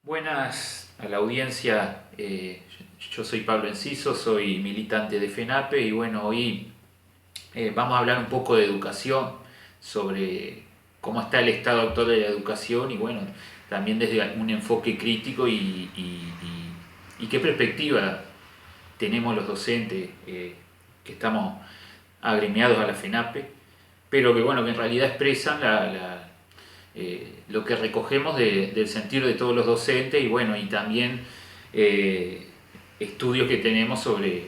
Buenas a la audiencia, yo soy Pablo Enciso, soy militante de FENAPE y bueno, hoy vamos a hablar un poco de educación, sobre cómo está el estado actual de la educación y bueno, también desde un enfoque crítico y qué perspectiva tenemos los docentes que estamos agremiados a la FENAPE, pero que bueno, que en realidad expresan lo que recogemos del sentir de todos los docentes y bueno, y también eh, estudios que tenemos sobre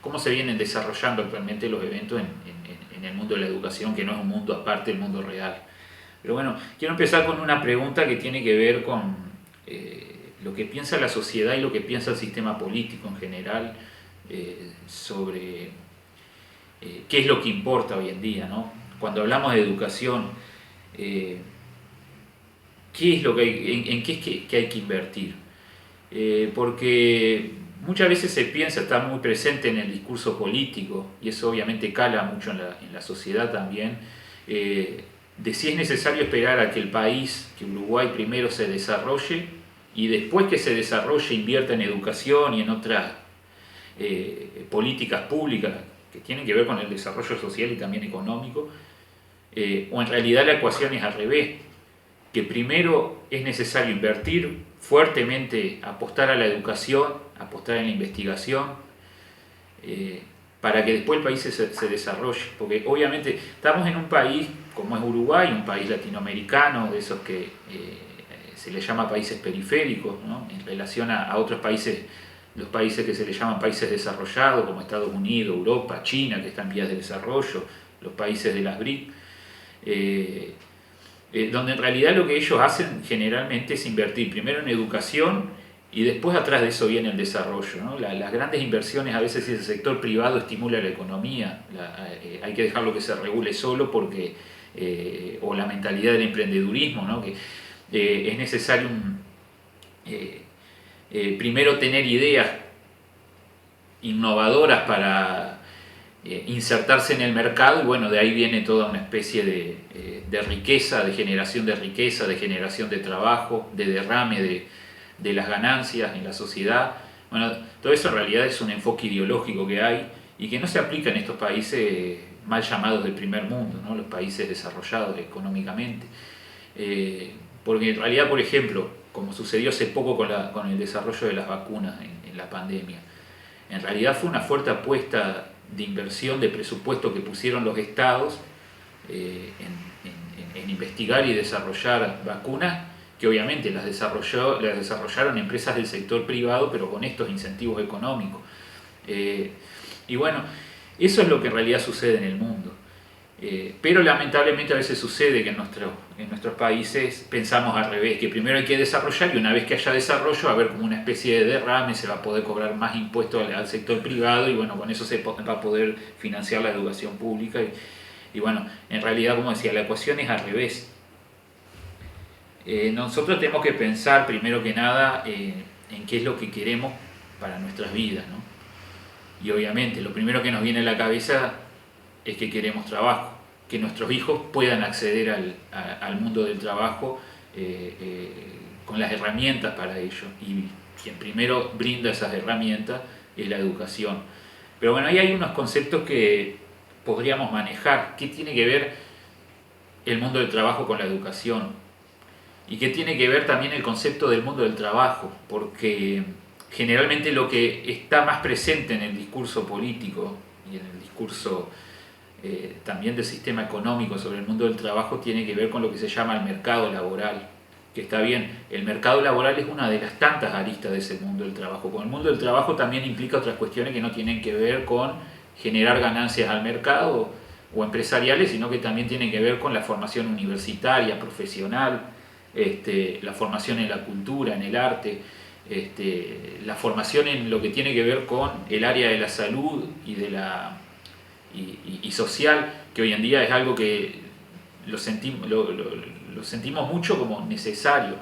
cómo se vienen desarrollando actualmente los eventos en el mundo de la educación, que no es un mundo aparte del mundo real. Pero bueno, quiero empezar con una pregunta que tiene que ver con lo que piensa la sociedad y lo que piensa el sistema político en general sobre qué es lo que importa hoy en día, ¿no? Cuando hablamos de educación, eh, ¿qué es lo que en qué es que hay que invertir? Porque muchas veces se piensa, está muy presente en el discurso político, y eso obviamente cala mucho en la sociedad también, de si es necesario esperar a que el país, que Uruguay primero se desarrolle, y después que se desarrolle invierta en educación y en otras políticas públicas que tienen que ver con el desarrollo social y también económico, o en realidad la ecuación es al revés, que primero es necesario invertir fuertemente, apostar a la educación, apostar en la investigación, para que después el país se desarrolle. Porque obviamente estamos en un país como es Uruguay, un país latinoamericano, de esos que se le llama países periféricos, ¿no? En relación a otros países, los países que se le llaman países desarrollados, como Estados Unidos, Europa, China, que están en vías de desarrollo, los países de las BRIC. Donde en realidad lo que ellos hacen generalmente es invertir primero en educación y después atrás de eso viene el desarrollo, ¿no? Las grandes inversiones a veces si el sector privado estimula la economía, hay que dejarlo que se regule solo porque, o la mentalidad del emprendedurismo, ¿no? Que es necesario primero tener ideas innovadoras para insertarse en el mercado y bueno, de ahí viene toda una especie de riqueza, de generación de trabajo, de derrame de las ganancias en la sociedad. Bueno, todo eso en realidad es un enfoque ideológico que hay y que no se aplica en estos países mal llamados del primer mundo, ¿no? Los países desarrollados económicamente. Porque en realidad, por ejemplo, como sucedió hace poco con el desarrollo de las vacunas en la pandemia, en realidad fue una fuerte apuesta de inversión de presupuesto que pusieron los estados en investigar y desarrollar vacunas que obviamente las desarrollaron empresas del sector privado, pero con estos incentivos económicos. Y bueno, eso es lo que en realidad sucede en el mundo. Pero lamentablemente a veces sucede que en nuestros países pensamos al revés, que primero hay que desarrollar y una vez que haya desarrollo va a haber como una especie de derrame, se va a poder cobrar más impuestos al sector privado y bueno, con eso se va a poder financiar la educación pública y bueno, en realidad como decía, la ecuación es al revés. Nosotros tenemos que pensar primero que nada en qué es lo que queremos para nuestras vidas, ¿no? Y obviamente lo primero que nos viene a la cabeza es que queremos trabajo, que nuestros hijos puedan acceder al mundo del trabajo con las herramientas para ello. Y quien primero brinda esas herramientas es la educación. Pero bueno, ahí hay unos conceptos que podríamos manejar. ¿Qué tiene que ver el mundo del trabajo con la educación? Y qué tiene que ver también el concepto del mundo del trabajo, porque generalmente lo que está más presente en el discurso político y en el discurso también del sistema económico sobre el mundo del trabajo tiene que ver con lo que se llama el mercado laboral, que está bien, el mercado laboral es una de las tantas aristas de ese mundo del trabajo. Con el mundo del trabajo también implica otras cuestiones que no tienen que ver con generar ganancias al mercado o empresariales, sino que también tienen que ver con la formación universitaria, profesional, la formación en la cultura, en el arte, la formación en lo que tiene que ver con el área de la salud y social, que hoy en día es algo que lo sentimos mucho como necesario.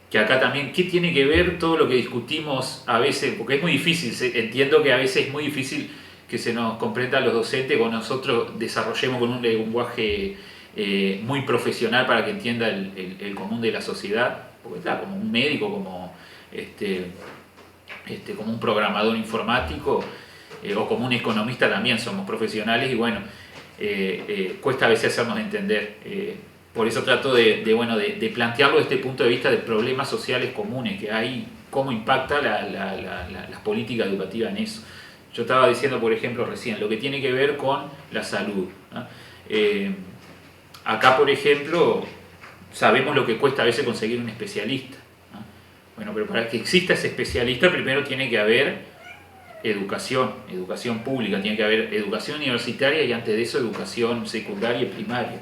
Que acá también, ¿qué tiene que ver todo lo que discutimos a veces? Porque es muy difícil, entiendo que a veces es muy difícil que se nos comprenda a los docentes o nosotros desarrollemos con un lenguaje muy profesional para que entienda el común de la sociedad, como un médico, como un programador informático o como un economista también somos profesionales y bueno, cuesta a veces hacernos entender. Por eso trato de plantearlo desde este punto de vista de problemas sociales comunes que hay, cómo impacta las políticas educativas en eso. Yo estaba diciendo, por ejemplo, recién, lo que tiene que ver con la salud, ¿no? Acá, por ejemplo, sabemos lo que cuesta a veces conseguir un especialista, ¿no? Bueno, pero para que exista ese especialista primero tiene que haber educación pública, tiene que haber educación universitaria y antes de eso educación secundaria y primaria.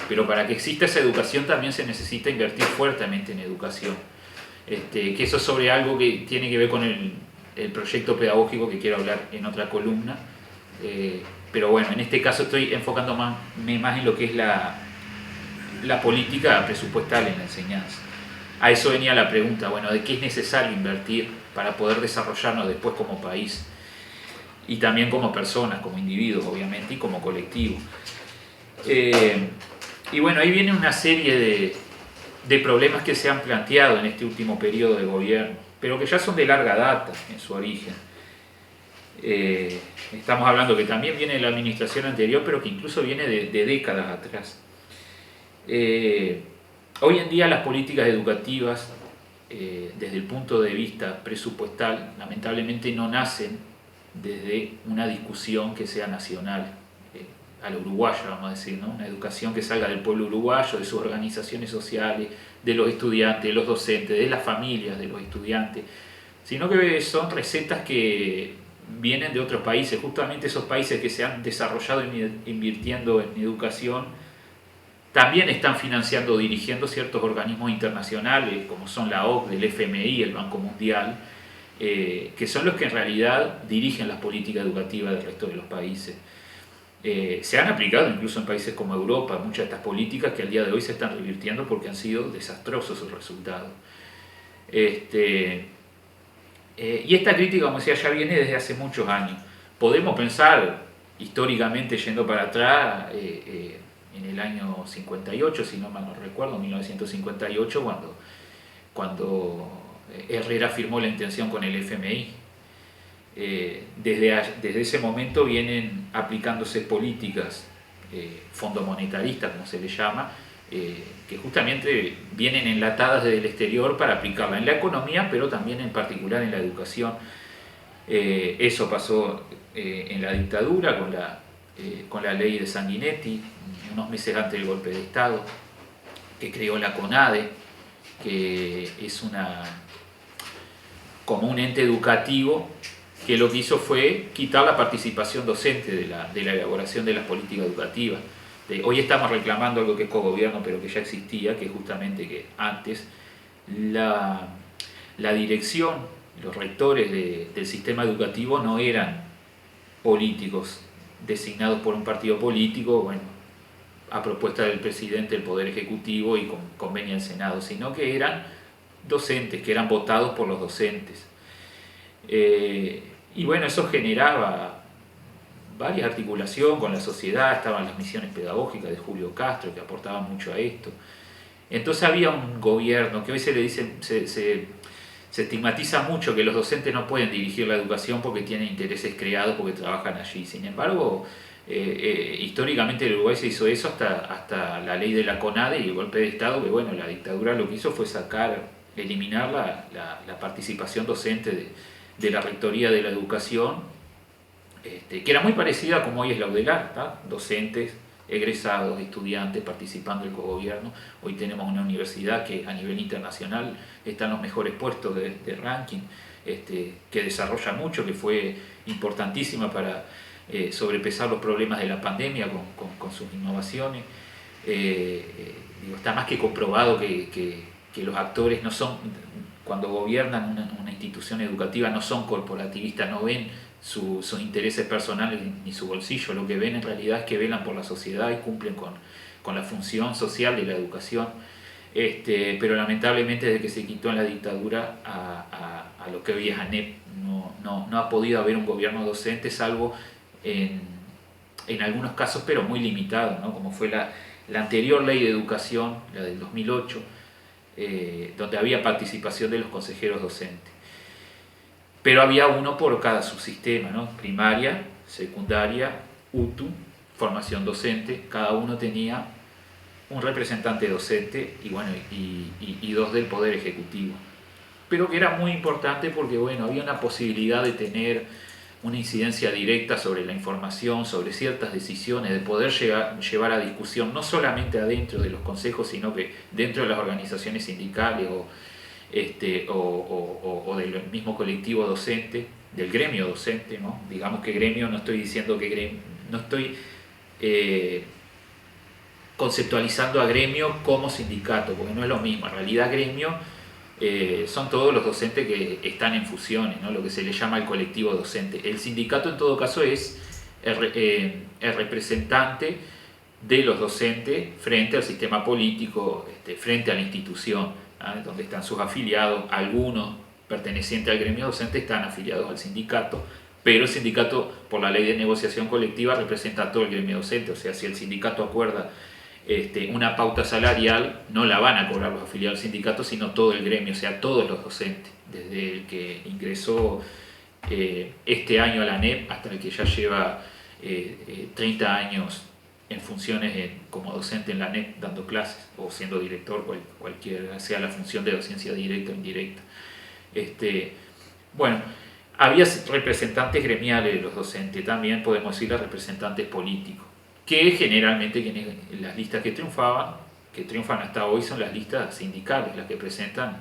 Pero para que exista esa educación también se necesita invertir fuertemente en educación. Que eso es sobre algo que tiene que ver con el proyecto pedagógico que quiero hablar en otra columna. Pero bueno, en este caso estoy enfocando más en lo que es la política presupuestal en la enseñanza. A eso venía la pregunta, bueno, de qué es necesario invertir para poder desarrollarnos después como país y también como personas, como individuos obviamente y como colectivo. Y bueno, ahí viene una serie de problemas que se han planteado en este último periodo de gobierno, pero que ya son de larga data en su origen. Estamos hablando que también viene de la administración anterior, pero que incluso viene de décadas atrás. Hoy en día las políticas educativas, desde el punto de vista presupuestal, lamentablemente no nacen desde una discusión que sea nacional, a la uruguaya, vamos a decir, ¿no? Una educación que salga del pueblo uruguayo, de sus organizaciones sociales, de los estudiantes, de los docentes, de las familias de los estudiantes, sino que son recetas que vienen de otros países, justamente esos países que se han desarrollado invirtiendo en educación, también están financiando o dirigiendo ciertos organismos internacionales, como son la OCDE, el FMI, el Banco Mundial, que son los que en realidad dirigen las políticas educativas del resto de los países. Se han aplicado incluso en países como Europa muchas de estas políticas que al día de hoy se están revirtiendo porque han sido desastrosos sus resultados. Y esta crítica, como decía, ya viene desde hace muchos años. Podemos pensar históricamente yendo para atrás en el año 58, si no mal no recuerdo, 1958, cuando Herrera firmó la intención con el FMI. Desde ese momento vienen aplicándose políticas fondomonetaristas, como se le llama, que justamente vienen enlatadas desde el exterior para aplicarla en la economía, pero también en particular en la educación. Eso pasó en la dictadura con la ley de Sanguinetti, unos meses antes del golpe de Estado, que creó la CONADE, que es como un ente educativo que lo que hizo fue quitar la participación docente de la elaboración de las políticas educativas. Hoy estamos reclamando algo que es cogobierno, pero que ya existía, que es justamente que antes la dirección, los rectores del sistema educativo no eran políticos designados por un partido político, bueno, a propuesta del presidente del Poder Ejecutivo y con convenio del Senado, sino que eran docentes, que eran votados por los docentes. Y bueno, eso generaba varias articulaciones con la sociedad, estaban las misiones pedagógicas de Julio Castro que aportaban mucho a esto. Entonces había un gobierno que hoy se le dice, se estigmatiza mucho que los docentes no pueden dirigir la educación porque tienen intereses creados, porque trabajan allí. Sin embargo, históricamente en Uruguay se hizo eso hasta la ley de la CONADE y el golpe de Estado, que bueno, la dictadura lo que hizo fue eliminar la participación docente de la Rectoría de la Educación, que era muy parecida a como hoy es la UDELAR, ¿tá? Docentes, egresados, estudiantes participando del cogobierno. Hoy tenemos una universidad que a nivel internacional está en los mejores puestos de ranking, que desarrolla mucho, que fue importantísima para sobrepesar los problemas de la pandemia con sus innovaciones. Está más que comprobado que los actores no son, cuando gobiernan una institución educativa, no son corporativistas, no ven sus intereses personales ni su bolsillo. Lo que ven en realidad es que velan por la sociedad y cumplen con la función social de la educación. Pero lamentablemente desde que se quitó en la dictadura a lo que hoy es ANEP no ha podido haber un gobierno docente, salvo en algunos casos, pero muy limitado, ¿no? Como fue la anterior ley de educación, la del 2008, donde había participación de los consejeros docentes. Pero había uno por cada subsistema, ¿no? Primaria, secundaria, UTU, formación docente, cada uno tenía un representante docente y, bueno, y dos del Poder Ejecutivo. Pero que era muy importante porque, bueno, había una posibilidad de tener una incidencia directa sobre la información, sobre ciertas decisiones, de poder llevar a discusión no solamente adentro de los consejos, sino que dentro de las organizaciones sindicales o del mismo colectivo docente, del gremio docente, ¿no? Digamos que gremio, no estoy diciendo que gremio, no estoy conceptualizando a gremio como sindicato, porque no es lo mismo. En realidad gremio son todos los docentes que están en fusiones, ¿no? Lo que se le llama el colectivo docente. El sindicato en todo caso es el representante de los docentes frente al sistema político, frente a la institución, ¿ah? Donde están sus afiliados. Algunos pertenecientes al gremio docente están afiliados al sindicato, pero el sindicato, por la ley de negociación colectiva, representa a todo el gremio docente. O sea, si el sindicato acuerda una pauta salarial, no la van a cobrar los afiliados al sindicato, sino todo el gremio, o sea, todos los docentes, desde el que ingresó este año a la ANEP hasta el que ya lleva 30 años en funciones como docente en la ANEP dando clases o siendo director, cualquiera sea la función de docencia directa o indirecta. Bueno, había representantes gremiales de los docentes, también podemos decir representantes políticos, que generalmente las listas que triunfan hasta hoy son las listas sindicales, las que presentan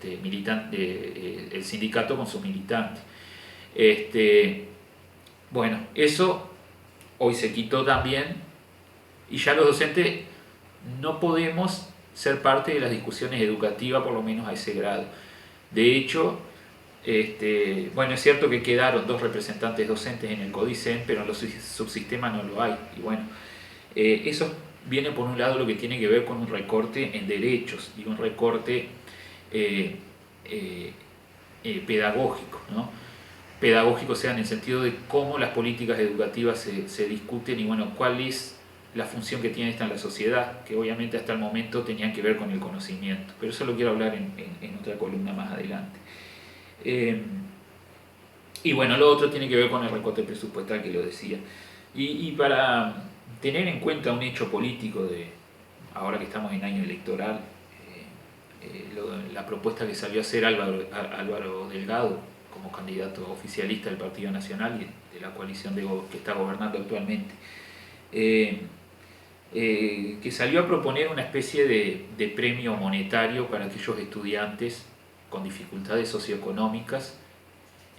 el sindicato con sus militantes. Bueno, eso hoy se quitó también y ya los docentes no podemos ser parte de las discusiones educativas, por lo menos a ese grado. De hecho, bueno, es cierto que quedaron 2 representantes docentes en el CODICEN, pero en los subsistemas no lo hay. Y bueno, eso viene por un lado lo que tiene que ver con un recorte en derechos y un recorte pedagógico, ¿no? Pedagógico, o sea, en el sentido de cómo las políticas educativas se discuten y, bueno, cuál es la función que tiene esta en la sociedad, que obviamente hasta el momento tenían que ver con el conocimiento. Pero eso lo quiero hablar en otra columna más adelante. Y bueno, lo otro tiene que ver con el recorte presupuestal que lo decía. Y para tener en cuenta un hecho político ahora que estamos en año electoral, la propuesta que salió a hacer Álvaro Delgado como candidato oficialista del Partido Nacional y de la coalición que está gobernando actualmente, que salió a proponer una especie de premio monetario para aquellos estudiantes con dificultades socioeconómicas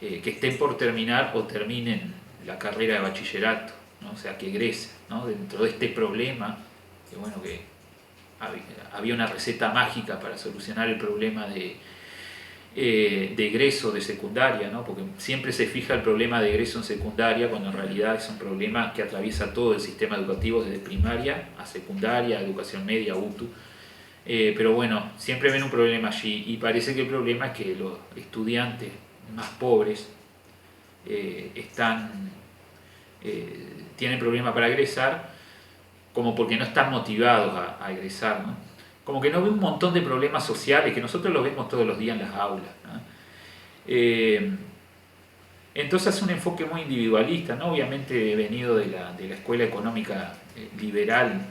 que estén por terminar o terminen la carrera de bachillerato, ¿no? O sea, que egresen, ¿no? Dentro de este problema, que bueno, que había una receta mágica para solucionar el problema de egreso de secundaria, ¿no? Porque siempre se fija el problema de egreso en secundaria cuando en realidad es un problema que atraviesa todo el sistema educativo desde primaria a secundaria, educación media, UTU. Pero bueno, siempre ven un problema allí y parece que el problema es que los estudiantes más pobres tienen problemas para egresar, como porque no están motivados a egresar, ¿no? Como que no ve un montón de problemas sociales que nosotros los vemos todos los días en las aulas, ¿no? Entonces es un enfoque muy individualista, ¿no? Obviamente venido de la escuela económica liberal,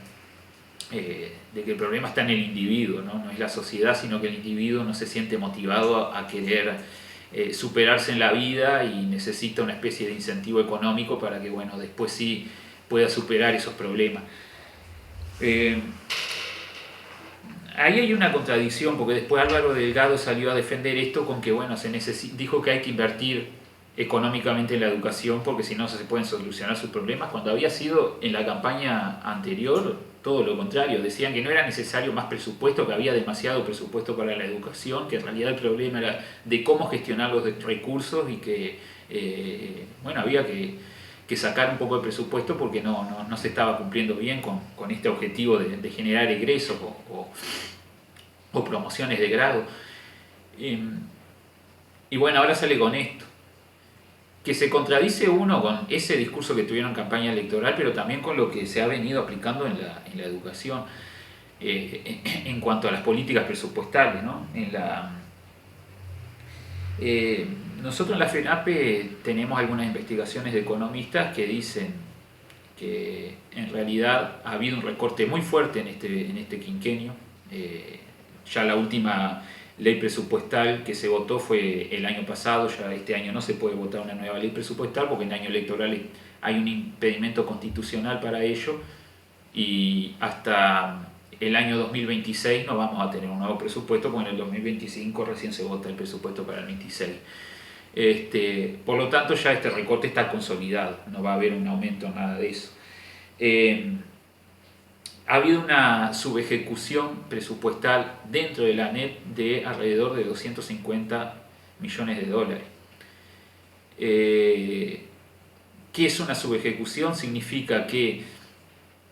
de que el problema está en el individuo, ¿no? No es la sociedad, sino que el individuo no se siente motivado a querer superarse en la vida y necesita una especie de incentivo económico para que, bueno, después sí pueda superar esos problemas. Ahí hay una contradicción, porque después Álvaro Delgado salió a defender esto con que, bueno, dijo que hay que invertir económicamente en la educación porque si no se pueden solucionar sus problemas, cuando había sido en la campaña anterior todo lo contrario. Decían que no era necesario más presupuesto, que había demasiado presupuesto para la educación, que en realidad el problema era de cómo gestionar los recursos y que bueno, había que sacar un poco de presupuesto porque no se estaba cumpliendo bien con este objetivo de generar egresos o promociones de grado. Y bueno, ahora sale con esto, que se contradice uno con ese discurso que tuvieron en campaña electoral, pero también con lo que se ha venido aplicando en la educación. en cuanto a las políticas presupuestales, ¿no? Nosotros en la FENAPE tenemos algunas investigaciones de economistas que dicen que en realidad ha habido un recorte muy fuerte en este quinquenio. Ya la última ley presupuestal que se votó fue el año pasado, ya este año no se puede votar una nueva ley presupuestal porque en el año electoral hay un impedimento constitucional para ello y hasta el año 2026 no vamos a tener un nuevo presupuesto porque en el 2025 recién se vota el presupuesto para el 26. Por lo tanto ya este recorte está consolidado, no va a haber un aumento, nada de eso. Ha habido una subejecución presupuestal dentro de la ANEP de alrededor de 250 millones de dólares. ¿Qué es una subejecución? Significa que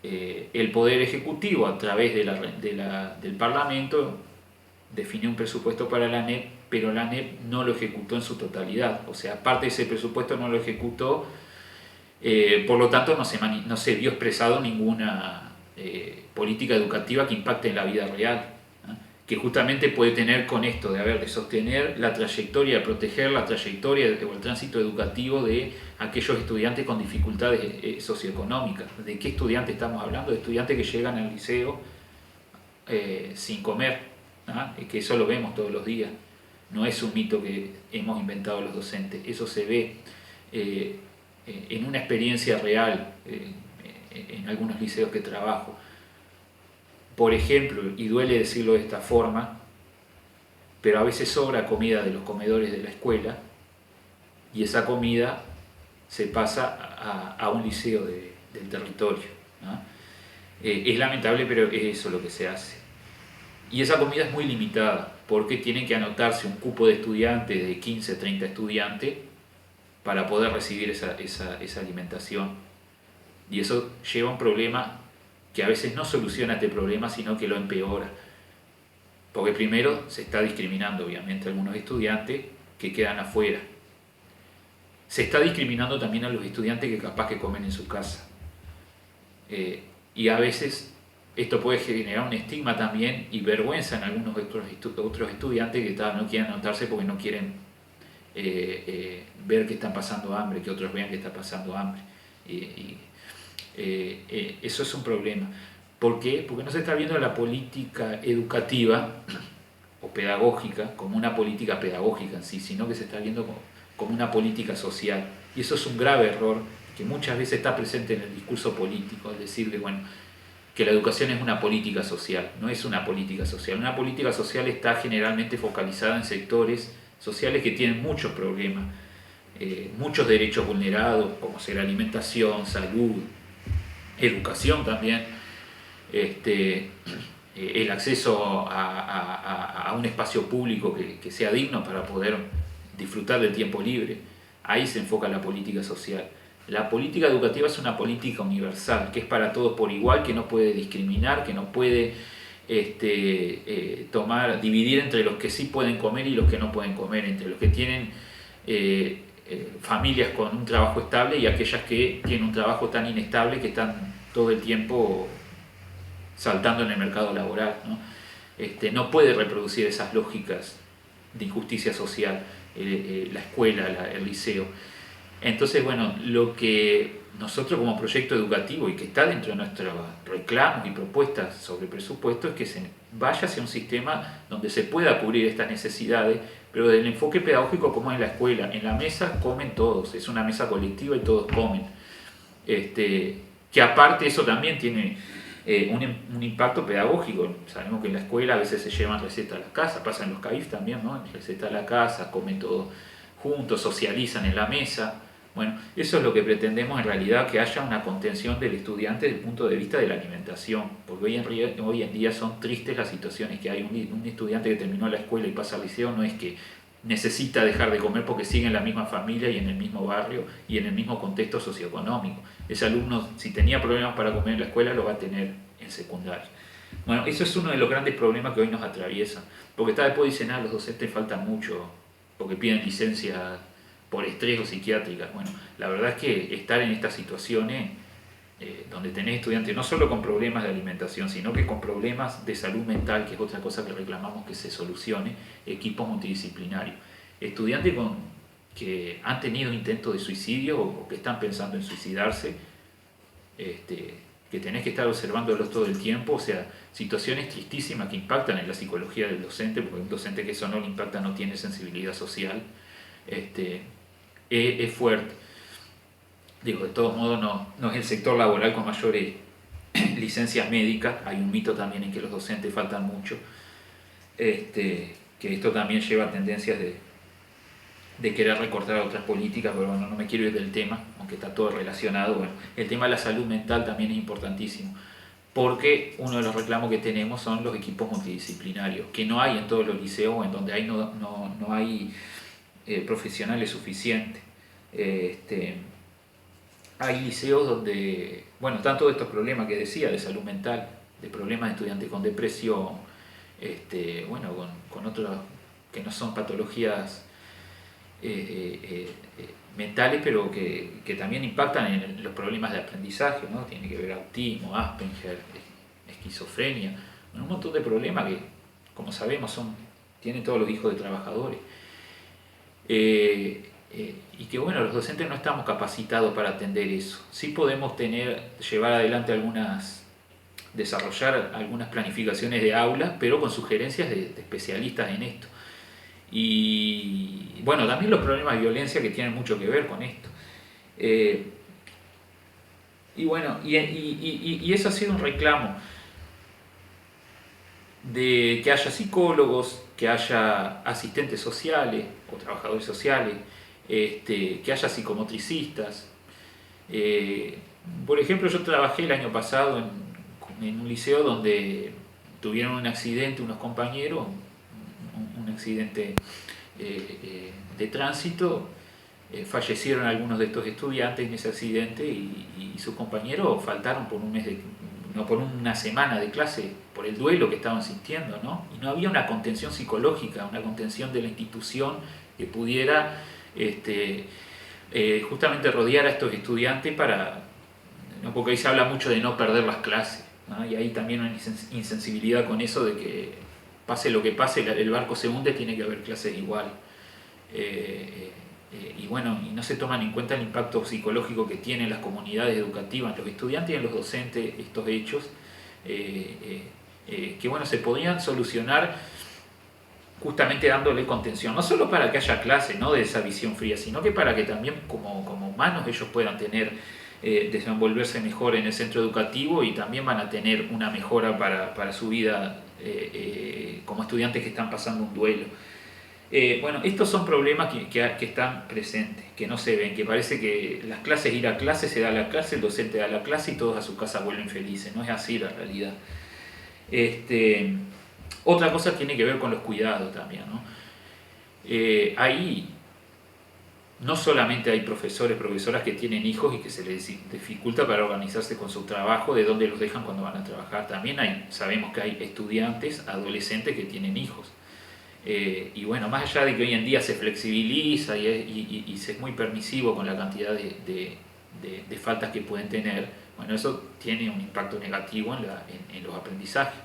el Poder Ejecutivo, a través del Parlamento, definió un presupuesto para la ANEP, pero la ANEP no lo ejecutó en su totalidad. O sea, parte de ese presupuesto no lo ejecutó, por lo tanto no se vio expresado ninguna política educativa que impacte en la vida real, ¿no? Que justamente puede tener con esto de sostener la trayectoria, proteger la trayectoria o el tránsito educativo de aquellos estudiantes con dificultades socioeconómicas. ¿De qué estudiantes estamos hablando? De estudiantes que llegan al liceo sin comer, ¿no? Que eso lo vemos todos los días. No es un mito que hemos inventado los docentes, eso se ve en una experiencia real en algunos liceos que trabajo. Por ejemplo, y duele decirlo de esta forma, pero a veces sobra comida de los comedores de la escuela y esa comida se pasa a un liceo del territorio, ¿no? Es lamentable, pero es eso lo que se hace. Y esa comida es muy limitada, porque tienen que anotarse un cupo de estudiantes de 15, 30 estudiantes para poder recibir esa alimentación. Y eso lleva a un problema que a veces no soluciona este problema, sino que lo empeora. Porque primero se está discriminando, obviamente, a algunos estudiantes que quedan afuera. Se está discriminando también a los estudiantes que capaz que comen en su casa. Y a veces esto puede generar un estigma también y vergüenza en algunos otros estudiantes que no quieren anotarse porque no quieren ver que están pasando hambre, que otros vean que están pasando hambre. Eso es un problema. ¿Por qué? Porque no se está viendo la política educativa o pedagógica como una política pedagógica en sí, sino que se está viendo como una política social. Y eso es un grave error que muchas veces está presente en el discurso político, es decir, que la educación es una política social. No es una política social. Una política social está generalmente focalizada en sectores sociales que tienen muchos problemas, muchos derechos vulnerados, como ser alimentación, salud, educación también, el acceso a un espacio público que sea digno para poder disfrutar del tiempo libre. Ahí se enfoca la política social. La política educativa es una política universal, que es para todos por igual, que no puede discriminar, que no puede dividir entre los que sí pueden comer y los que no pueden comer, entre los que tienen familias con un trabajo estable y aquellas que tienen un trabajo tan inestable que están todo el tiempo saltando en el mercado laboral, ¿no? No puede reproducir esas lógicas de injusticia social la escuela, el liceo. Entonces, bueno, lo que nosotros como proyecto educativo y que está dentro de nuestros reclamos y propuestas sobre presupuesto es que se vaya hacia un sistema donde se pueda cubrir estas necesidades, pero del enfoque pedagógico como en la escuela. En la mesa comen todos, es una mesa colectiva y todos comen. Que aparte eso también tiene un impacto pedagógico. Sabemos que en la escuela a veces se llevan recetas a la casa, pasa en los CAIF también, ¿no? Recetas a la casa, comen todos juntos, socializan en la mesa. Bueno, eso es lo que pretendemos en realidad, que haya una contención del estudiante desde el punto de vista de la alimentación, porque hoy en día son tristes las situaciones que hay. Un estudiante que terminó la escuela y pasa al liceo no es que necesita dejar de comer porque sigue en la misma familia y en el mismo barrio y en el mismo contexto socioeconómico. Ese alumno, si tenía problemas para comer en la escuela, lo va a tener en secundaria. Bueno, eso es uno de los grandes problemas que hoy nos atraviesan, porque después dicen, los docentes faltan mucho porque piden licencia por estrés o psiquiátrica. Bueno, la verdad es que estar en estas situaciones donde tenés estudiantes no solo con problemas de alimentación, sino que con problemas de salud mental, que es otra cosa que reclamamos que se solucione, equipos multidisciplinarios. Estudiantes que han tenido intentos de suicidio o que están pensando en suicidarse, que tenés que estar observándolos todo el tiempo, o sea, situaciones tristísimas que impactan en la psicología del docente, porque un docente que eso no le impacta no tiene sensibilidad social, es fuerte. Digo, de todos modos no es el sector laboral con mayores licencias médicas, hay un mito también en que los docentes faltan mucho, que esto también lleva a tendencias de querer recortar otras políticas, pero bueno, no me quiero ir del tema, aunque está todo relacionado. Bueno, el tema de la salud mental también es importantísimo, porque uno de los reclamos que tenemos son los equipos multidisciplinarios, que no hay en todos los liceos, en donde no hay profesionales suficientes. Hay liceos donde, bueno, están todos estos problemas que decía de salud mental, de problemas de estudiantes con depresión, bueno, con otras que no son patologías mentales, pero que también impactan en los problemas de aprendizaje, ¿no? Tiene que ver autismo, Asperger, esquizofrenia, bueno, un montón de problemas que, como sabemos, tienen todos los hijos de trabajadores. Y que bueno, los docentes no estamos capacitados para atender eso. Sí podemos llevar adelante desarrollar algunas planificaciones de aulas, pero con sugerencias de especialistas en esto. Y bueno, también los problemas de violencia que tienen mucho que ver con esto. Y bueno, y eso ha sido un reclamo de que haya psicólogos, que haya asistentes sociales o trabajadores sociales, que haya psicomotricistas. Por ejemplo, yo trabajé el año pasado en un liceo donde tuvieron un accidente unos compañeros, un accidente de tránsito, fallecieron algunos de estos estudiantes en ese accidente y sus compañeros faltaron por por una semana de clase por el duelo que estaban sintiendo, ¿no? Y no había una contención psicológica, una contención de la institución que pudiera justamente rodear a estos estudiantes ¿no? Porque ahí se habla mucho de no perder las clases, ¿no? Y hay también una insensibilidad con eso de que pase lo que pase, el barco se hunde, tiene que haber clases igual. Y bueno, y no se toman en cuenta el impacto psicológico que tienen las comunidades educativas, en los estudiantes y en los docentes, estos hechos, que bueno, se podían solucionar justamente dándole contención, no solo para que haya clase, ¿no?, de esa visión fría, sino que para que también como humanos ellos puedan desenvolverse mejor en el centro educativo, y también van a tener una mejora para su vida como estudiantes que están pasando un duelo. Bueno, estos son problemas que están presentes, que no se ven, que parece que las clases, ir a clase, se da la clase, el docente da la clase y todos a su casa vuelven felices. No es así la realidad. Otra cosa tiene que ver con los cuidados también, ¿no? Ahí no solamente hay profesoras que tienen hijos y que se les dificulta para organizarse con su trabajo, de dónde los dejan cuando van a trabajar. También sabemos que hay estudiantes, adolescentes que tienen hijos. Y bueno, más allá de que hoy en día se flexibiliza y se es muy permisivo con la cantidad de faltas que pueden tener, bueno, eso tiene un impacto negativo en los aprendizajes,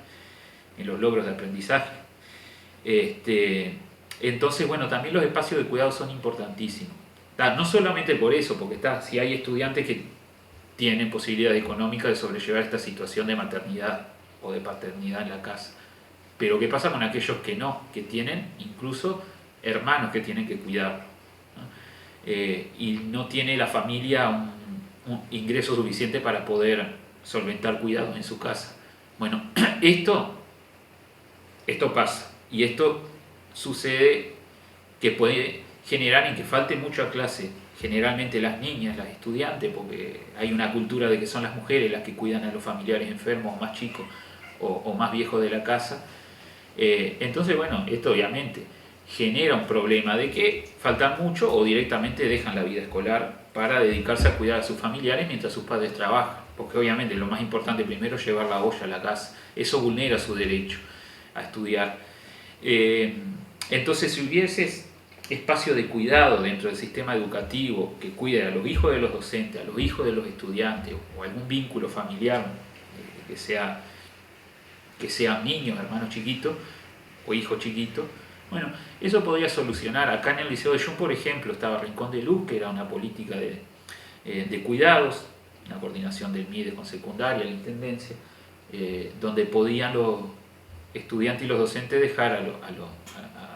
en los logros de aprendizaje. Entonces, bueno, también los espacios de cuidado son importantísimos. No solamente por eso, porque si hay estudiantes que tienen posibilidad económica de sobrellevar esta situación de maternidad o de paternidad en la casa. Pero ¿qué pasa con aquellos que no? Que tienen incluso hermanos que tienen que cuidarlo, ¿no? Y no tiene la familia un ingreso suficiente para poder solventar cuidados en su casa. Bueno, esto pasa, y esto sucede que puede generar en que falte mucho a clase, generalmente las niñas, las estudiantes, porque hay una cultura de que son las mujeres las que cuidan a los familiares enfermos, más chicos o más viejos de la casa. Entonces, bueno, esto obviamente genera un problema de que faltan mucho o directamente dejan la vida escolar para dedicarse a cuidar a sus familiares mientras sus padres trabajan, porque obviamente lo más importante primero es llevar la olla a la casa. Eso vulnera su derecho a estudiar. Entonces, si hubiese espacio de cuidado dentro del sistema educativo que cuide a los hijos de los docentes, a los hijos de los estudiantes, o algún vínculo familiar que sean niños, hermanos chiquitos o hijos chiquitos, bueno, eso podría solucionar. Acá en el Liceo de Jung, por ejemplo, estaba Rincón de Luz, que era una política de cuidados, una coordinación del MIDE con secundaria, la intendencia, donde podían los estudiantes y los docentes dejar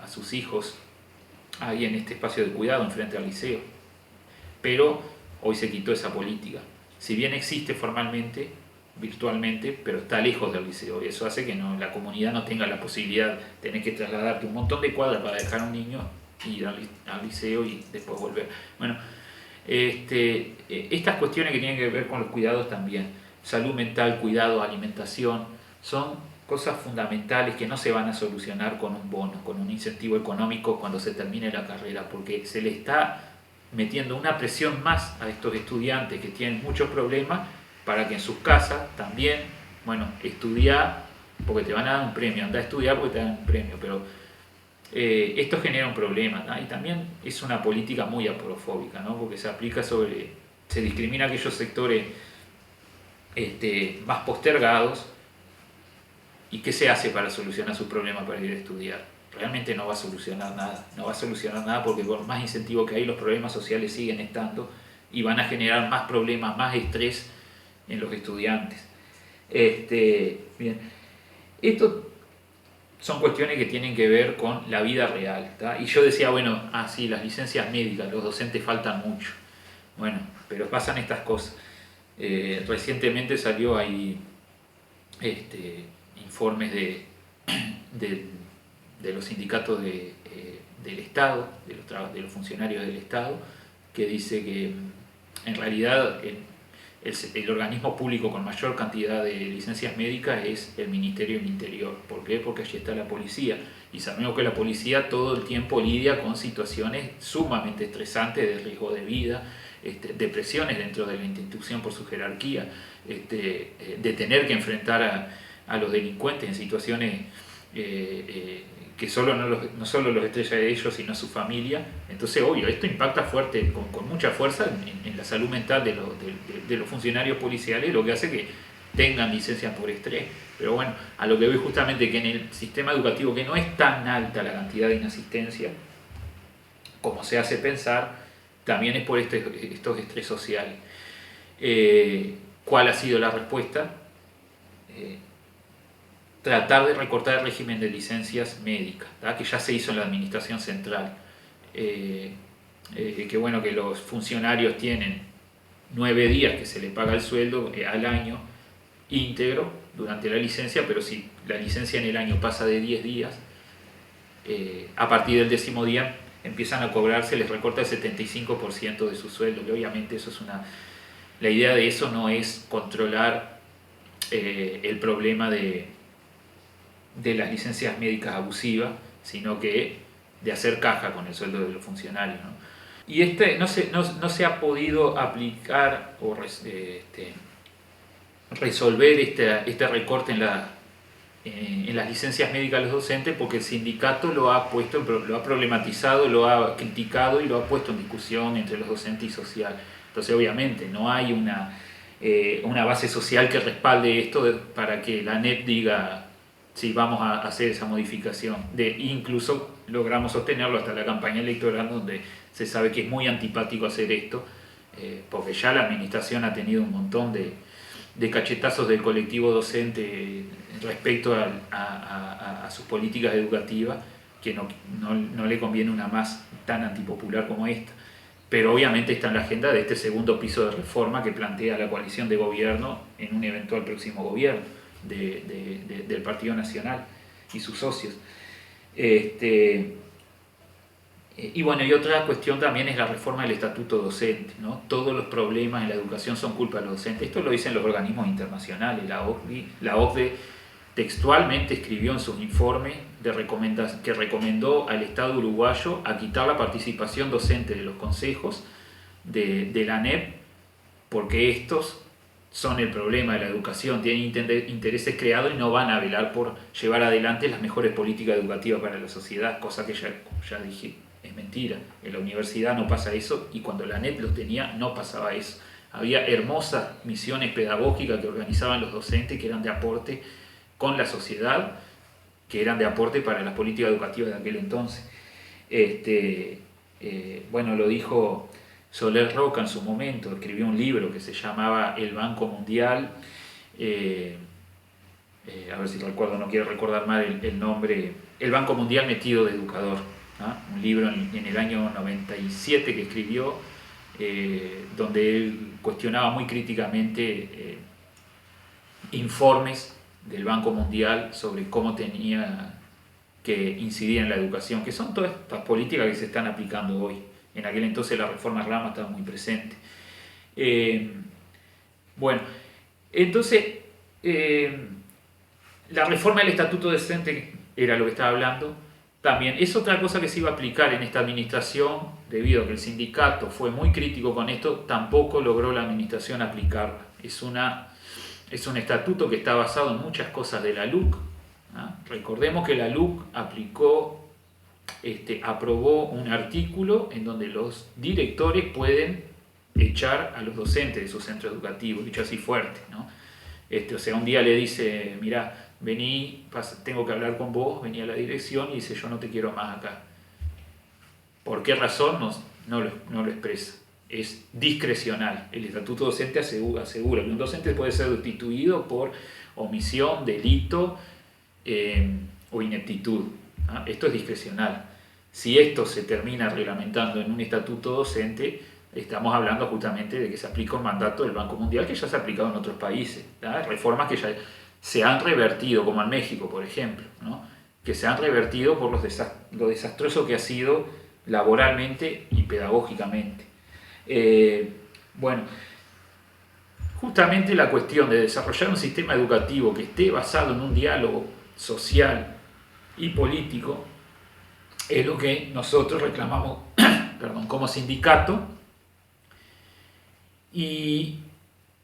a sus hijos ahí en este espacio de cuidado enfrente al liceo. Pero hoy se quitó esa política. Si bien existe formalmente, virtualmente, pero está lejos del liceo, y eso hace que la comunidad no tenga la posibilidad. Tenés que trasladarte un montón de cuadras para dejar a un niño, ir al liceo y después volver. Bueno, estas cuestiones que tienen que ver con los cuidados también, salud mental, cuidado, alimentación, son cosas fundamentales que no se van a solucionar con un bono, con un incentivo económico cuando se termine la carrera, porque se le está metiendo una presión más a estos estudiantes que tienen muchos problemas para que en sus casas también, bueno, estudiar porque te van a dar un premio, anda a estudiar porque te dan un premio, pero esto genera un problema, ¿no? Y también es una política muy aporofóbica, ¿no? Porque se discrimina a aquellos sectores más postergados. ¿Y qué se hace para solucionar sus problemas para ir a estudiar? Realmente no va a solucionar nada, porque por más incentivo que hay, los problemas sociales siguen estando y van a generar más problemas, más estrés en los estudiantes. Bien. Esto son cuestiones que tienen que ver con la vida real, ¿tá? Y yo decía, bueno, sí, las licencias médicas, los docentes faltan mucho. Bueno, pero pasan estas cosas. Recientemente salió ahí informes de los sindicatos del Estado, de los funcionarios del Estado, que dice que en realidad el organismo público con mayor cantidad de licencias médicas es el Ministerio del Interior. ¿Por qué? Porque allí está la policía. Y sabemos que la policía todo el tiempo lidia con situaciones sumamente estresantes de riesgo de vida, depresiones dentro de la institución por su jerarquía, de tener que enfrentar a los delincuentes en situaciones que no solo los estrella de ellos, sino a su familia. Entonces, obvio, esto impacta fuerte, con mucha fuerza en la salud mental de los funcionarios policiales, lo que hace que tengan licencias por estrés. Pero bueno, a lo que voy justamente que en el sistema educativo, que no es tan alta la cantidad de inasistencia como se hace pensar, también es por estos estrés sociales. ¿Cuál ha sido la respuesta? Tratar de recortar el régimen de licencias médicas, ¿tá? Que ya se hizo en la administración central. Que bueno, que los funcionarios tienen 9 días que se les paga el sueldo al año íntegro durante la licencia, pero si la licencia en el año pasa de 10 días, a partir del 10º día empiezan a cobrarse, les recorta el 75% de su sueldo, y obviamente eso es la idea de eso no es controlar el problema de las licencias médicas abusivas, sino que de hacer caja con el sueldo de los funcionarios, ¿no? Y no se ha podido aplicar o resolver este recorte en las licencias médicas de los docentes, porque el sindicato lo ha problematizado, lo ha criticado y lo ha puesto en discusión entre los docentes y social. Entonces, obviamente, no hay una base social que respalde esto para que la ANEP diga sí, vamos a hacer esa modificación. Incluso logramos sostenerlo hasta la campaña electoral, donde se sabe que es muy antipático hacer esto, porque ya la administración ha tenido un montón de cachetazos del colectivo docente respecto a sus políticas educativas, que no le conviene una más tan antipopular como esta. Pero obviamente está en la agenda de este segundo piso de reforma que plantea la coalición de gobierno en un eventual próximo gobierno del Partido Nacional y sus socios. Y bueno, y otra cuestión también es la reforma del estatuto docente, ¿no? Todos los problemas en la educación son culpa de los docentes. Esto lo dicen los organismos internacionales. La OCDE textualmente escribió en sus informes que recomendó al Estado uruguayo a quitar la participación docente de los consejos de la ANEP, porque estos son el problema de la educación, tienen intereses creados y no van a velar por llevar adelante las mejores políticas educativas para la sociedad, cosa que ya dije Es mentira. En la universidad no pasa eso y cuando la ANEP los tenía no pasaba eso. Había hermosas misiones pedagógicas que organizaban los docentes que eran de aporte con la sociedad, que eran de aporte para las políticas educativas de aquel entonces. Bueno, lo dijo Soler Roca en su momento, escribió un libro que se llamaba El Banco Mundial, a ver si recuerdo, no quiero recordar mal el nombre, El Banco Mundial metido de educador, ¿no? Un libro en el año 97 que escribió, donde él cuestionaba muy críticamente informes del Banco Mundial sobre cómo tenía que incidir en la educación, que son todas estas políticas que se están aplicando hoy. En aquel entonces la reforma Rama estaba muy presente. Bueno, entonces la reforma del estatuto docente era lo que estaba hablando. También es otra cosa que se iba a aplicar en esta administración, debido a que el sindicato fue muy crítico con esto, tampoco logró la administración aplicarla. Es un estatuto que está basado en muchas cosas de la LUC. ¿Ah? Recordemos que la LUC aprobó un artículo en donde los directores pueden echar a los docentes de sus centros educativos, dicho así fuerte, ¿no? O sea, un día le dice, mirá, vení, tengo que hablar con vos, vení a la dirección y dice, yo no te quiero más acá. ¿Por qué razón? No lo expresa. Es discrecional. El estatuto docente asegura que un docente puede ser destituido por omisión, delito o ineptitud. ¿Ah? Esto es discrecional. Si esto se termina reglamentando en un estatuto docente, estamos hablando justamente de que se aplica un mandato del Banco Mundial que ya se ha aplicado en otros países. ¿Ah? Reformas que ya se han revertido, como en México, por ejemplo, ¿no? Que se han revertido por lo desastroso que ha sido laboralmente y pedagógicamente. Bueno, justamente la cuestión de desarrollar un sistema educativo que esté basado en un diálogo social y político es lo que nosotros reclamamos como sindicato y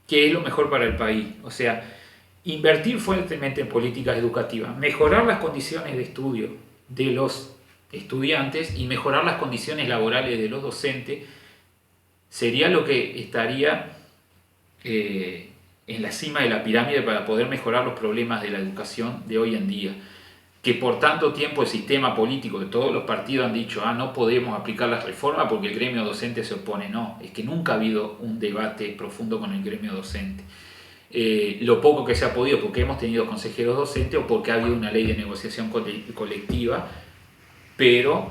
que es lo mejor para el país. O sea, invertir fuertemente en políticas educativas, mejorar las condiciones de estudio de los estudiantes y mejorar las condiciones laborales de los docentes sería lo que estaría en la cima de la pirámide para poder mejorar los problemas de la educación de hoy en día. Que por tanto tiempo el sistema político de todos los partidos han dicho, no podemos aplicar las reformas porque el gremio docente se opone. No, es que nunca ha habido un debate profundo con el gremio docente. Lo poco que se ha podido porque hemos tenido consejeros docentes o porque ha habido una ley de negociación colectiva, pero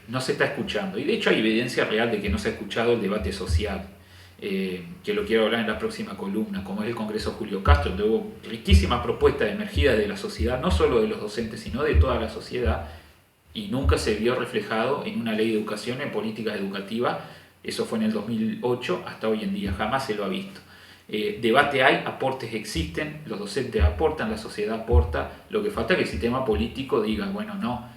no se está escuchando. Y de hecho hay evidencia real de que no se ha escuchado el debate social, que lo quiero hablar en la próxima columna, como es el Congreso Julio Castro, donde hubo riquísimas propuestas emergidas de la sociedad, no solo de los docentes, sino de toda la sociedad, y nunca se vio reflejado en una ley de educación, en políticas educativas. Eso fue en el 2008 hasta hoy en día, jamás se lo ha visto. Debate hay, aportes existen, los docentes aportan, la sociedad aporta, lo que falta es que el sistema político diga, bueno, no,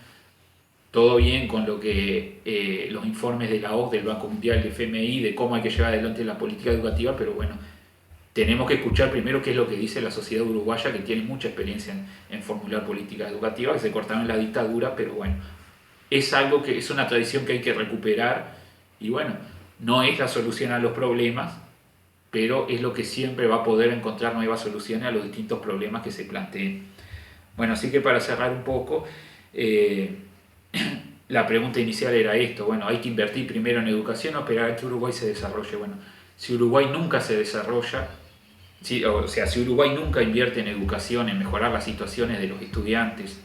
todo bien con lo que los informes de la OCDE, del Banco Mundial, del FMI, de cómo hay que llevar adelante la política educativa, pero bueno, tenemos que escuchar primero qué es lo que dice la sociedad uruguaya, que tiene mucha experiencia en formular políticas educativas, que se cortaron en la dictadura, pero bueno, es algo que es una tradición que hay que recuperar y bueno, no es la solución a los problemas, pero es lo que siempre va a poder encontrar nuevas soluciones a los distintos problemas que se planteen. Bueno, así que para cerrar un poco, la pregunta inicial era esto, bueno, hay que invertir primero en educación o esperar a que Uruguay se desarrolle. Bueno, si Uruguay nunca se desarrolla, si Uruguay nunca invierte en educación, en mejorar las situaciones de los estudiantes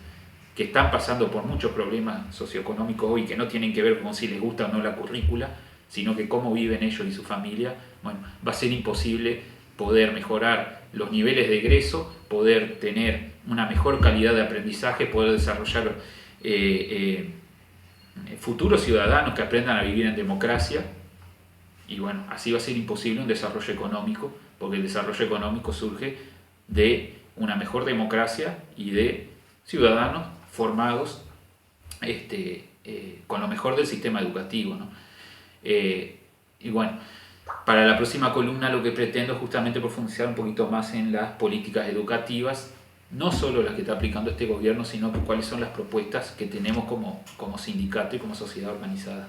que están pasando por muchos problemas socioeconómicos hoy que no tienen que ver con si les gusta o no la currícula, sino que cómo viven ellos y su familia, bueno, va a ser imposible poder mejorar los niveles de egreso, poder tener una mejor calidad de aprendizaje, poder desarrollar futuros ciudadanos que aprendan a vivir en democracia, y bueno, así va a ser imposible un desarrollo económico, porque el desarrollo económico surge de una mejor democracia y de ciudadanos formados con lo mejor del sistema educativo, ¿no? Y bueno, para la próxima columna lo que pretendo es justamente profundizar un poquito más en las políticas educativas no solo las que está aplicando este gobierno, sino que cuáles son las propuestas que tenemos como sindicato y como sociedad organizada.